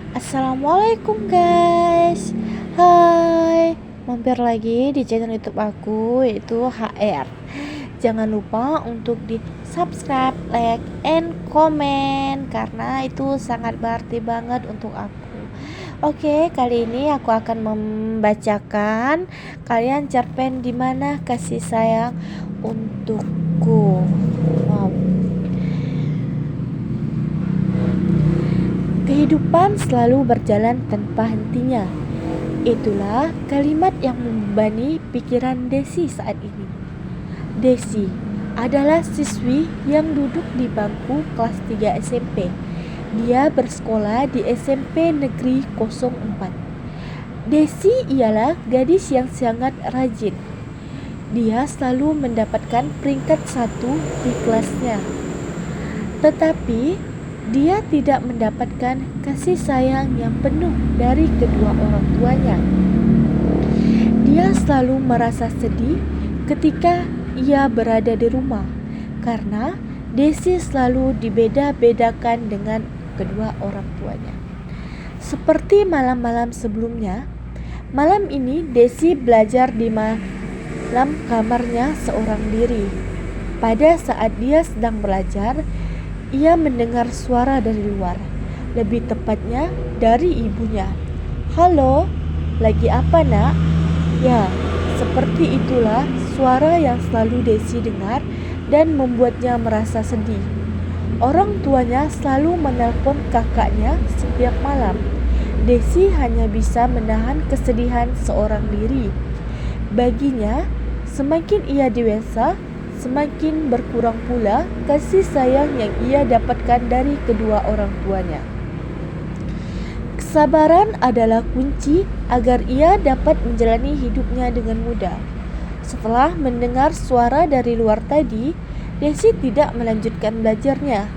Assalamualaikum guys. Hai, mampir lagi di channel YouTube aku, yaitu HR. Jangan lupa untuk di subscribe, like, and comment, karena itu sangat berarti banget untuk aku. Oke, kali ini aku akan membacakan kalian cerpen di mana kasih sayang untukku. Wow. Kehidupan selalu berjalan tanpa hentinya. Itulah kalimat yang membebani pikiran Desi saat ini. Desi adalah siswi yang duduk di bangku kelas 3 SMP. Dia bersekolah di SMP Negeri 04. Desi ialah gadis yang sangat rajin. Dia selalu mendapatkan peringkat 1 di kelasnya. Tetapi dia tidak mendapatkan kasih sayang yang penuh dari kedua orang tuanya. Dia selalu merasa sedih ketika ia berada di rumah karena Desi selalu dibeda-bedakan dengan kedua orang tuanya. Seperti malam-malam sebelumnya, malam ini Desi belajar di malam kamarnya seorang diri. Pada saat dia sedang belajar, ia mendengar suara dari luar, lebih tepatnya dari ibunya. "Halo, lagi apa nak?" Ya, seperti itulah suara yang selalu Desi dengar dan membuatnya merasa sedih. Orang tuanya selalu menelpon kakaknya setiap malam. Desi hanya bisa menahan kesedihan seorang diri. Baginya, semakin ia dewasa, semakin berkurang pula kasih sayang yang ia dapatkan dari kedua orang tuanya. Kesabaran adalah kunci agar ia dapat menjalani hidupnya dengan mudah. Setelah mendengar suara dari luar tadi, Desi tidak melanjutkan belajarnya.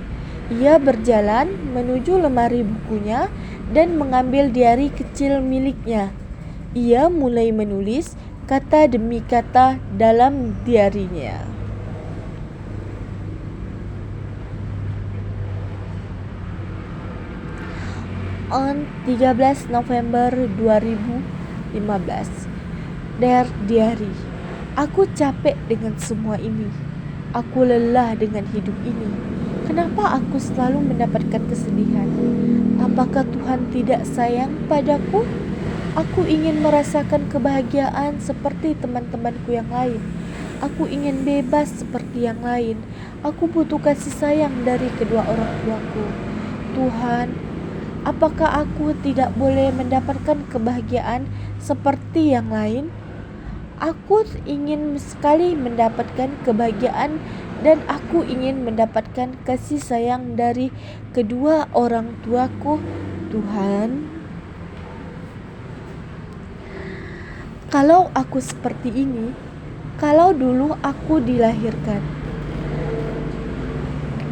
Ia berjalan menuju lemari bukunya dan mengambil diari kecil miliknya. Ia mulai menulis kata demi kata dalam diarinya. 13 November 2015. Dear Diary, aku capek dengan semua ini. Aku lelah dengan hidup ini. Kenapa aku selalu mendapatkan kesedihan? Apakah Tuhan tidak sayang padaku? Aku ingin merasakan kebahagiaan seperti teman-temanku yang lain. Aku ingin bebas seperti yang lain. Aku butuh kasih sayang dari kedua orang tuaku. Tuhan, apakah aku tidak boleh mendapatkan kebahagiaan seperti yang lain? Aku ingin sekali mendapatkan kebahagiaan dan aku ingin mendapatkan kasih sayang dari kedua orang tuaku, Tuhan. Kalau aku seperti ini, kalau dulu aku dilahirkan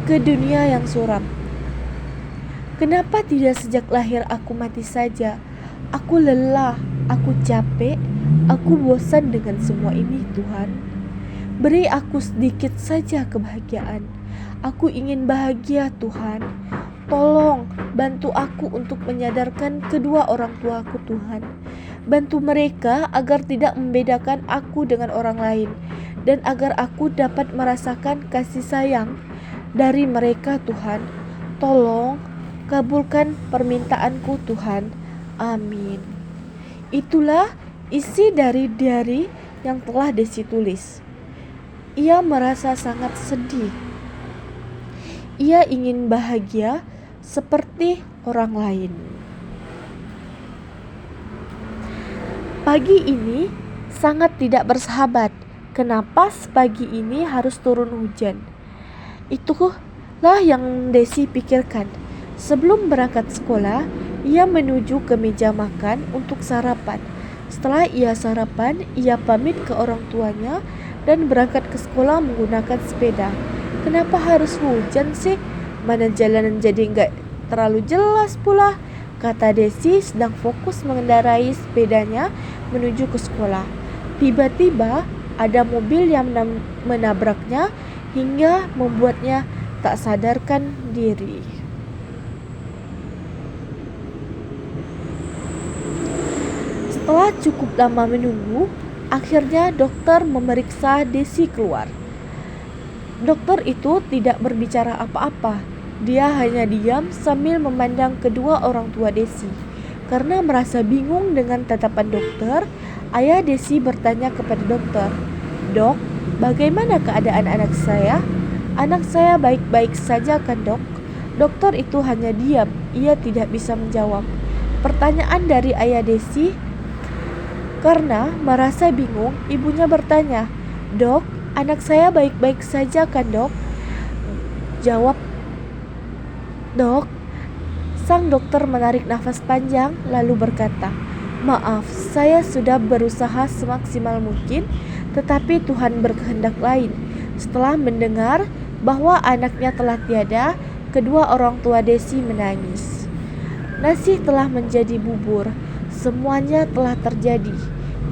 ke dunia yang suram, kenapa tidak sejak lahir aku mati saja? Aku lelah, aku capek, aku bosan dengan semua ini, Tuhan. Beri aku sedikit saja kebahagiaan. Aku ingin bahagia, Tuhan. Tolong bantu aku untuk menyadarkan kedua orang tuaku, Tuhan. Bantu mereka agar tidak membedakan aku dengan orang lain dan agar aku dapat merasakan kasih sayang dari mereka, Tuhan. Tolong kabulkan permintaanku, Tuhan. Amin. Itulah isi dari diari yang telah Desi tulis. Ia merasa sangat sedih. Ia ingin bahagia seperti orang lain. Pagi ini sangat tidak bersahabat. Kenapa pagi ini harus turun hujan? Itulah yang Desi pikirkan. Sebelum berangkat sekolah, ia menuju ke meja makan untuk sarapan. Setelah ia sarapan, ia pamit ke orang tuanya dan berangkat ke sekolah menggunakan sepeda. Kenapa harus hujan sih? Mana jalanan jadi nggak terlalu jelas pula, kata Desi sedang fokus mengendarai sepedanya menuju ke sekolah. Tiba-tiba ada mobil yang menabraknya hingga membuatnya tak sadarkan diri. Setelah cukup lama menunggu, akhirnya dokter memeriksa Desi keluar. Dokter itu tidak berbicara apa-apa. Dia hanya diam sambil memandang kedua orang tua Desi. Karena merasa bingung dengan tatapan dokter, ayah Desi bertanya kepada dokter, "Dok, bagaimana keadaan anak saya? Anak saya baik-baik saja kan, Dok?" Dokter itu hanya diam, ia tidak bisa menjawab pertanyaan dari ayah Desi. Karena merasa bingung, ibunya bertanya, "Dok, anak saya baik-baik saja kan, Dok?" Jawab, "Dok." Sang dokter menarik nafas panjang lalu berkata, "Maaf, saya sudah berusaha semaksimal mungkin, tetapi Tuhan berkehendak lain." Setelah mendengar bahwa anaknya telah tiada, kedua orang tua Desi menangis. Nasi telah menjadi bubur. Semuanya telah terjadi.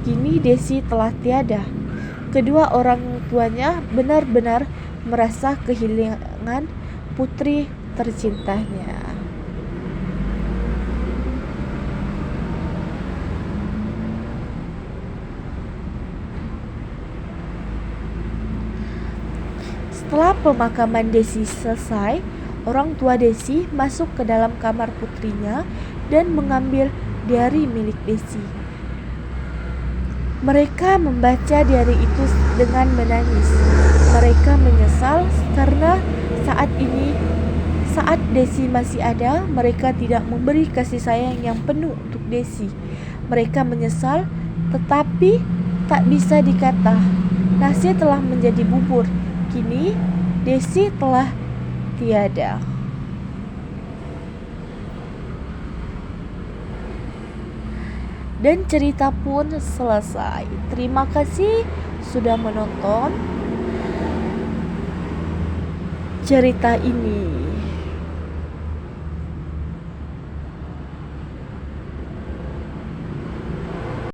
Kini Desi telah tiada. Kedua orang tuanya benar-benar merasa kehilangan putri tercintanya. Setelah pemakaman Desi selesai, orang tua Desi masuk ke dalam kamar putrinya dan mengambil diari milik Desi. Mereka membaca diari itu dengan menangis. Mereka menyesal karena saat Desi masih ada, mereka tidak memberi kasih sayang yang penuh untuk Desi. Mereka menyesal, tetapi tak bisa dikata. Nasi telah menjadi bubur. Kini Desi telah tiada. Dan cerita pun selesai. Terima kasih sudah menonton cerita ini.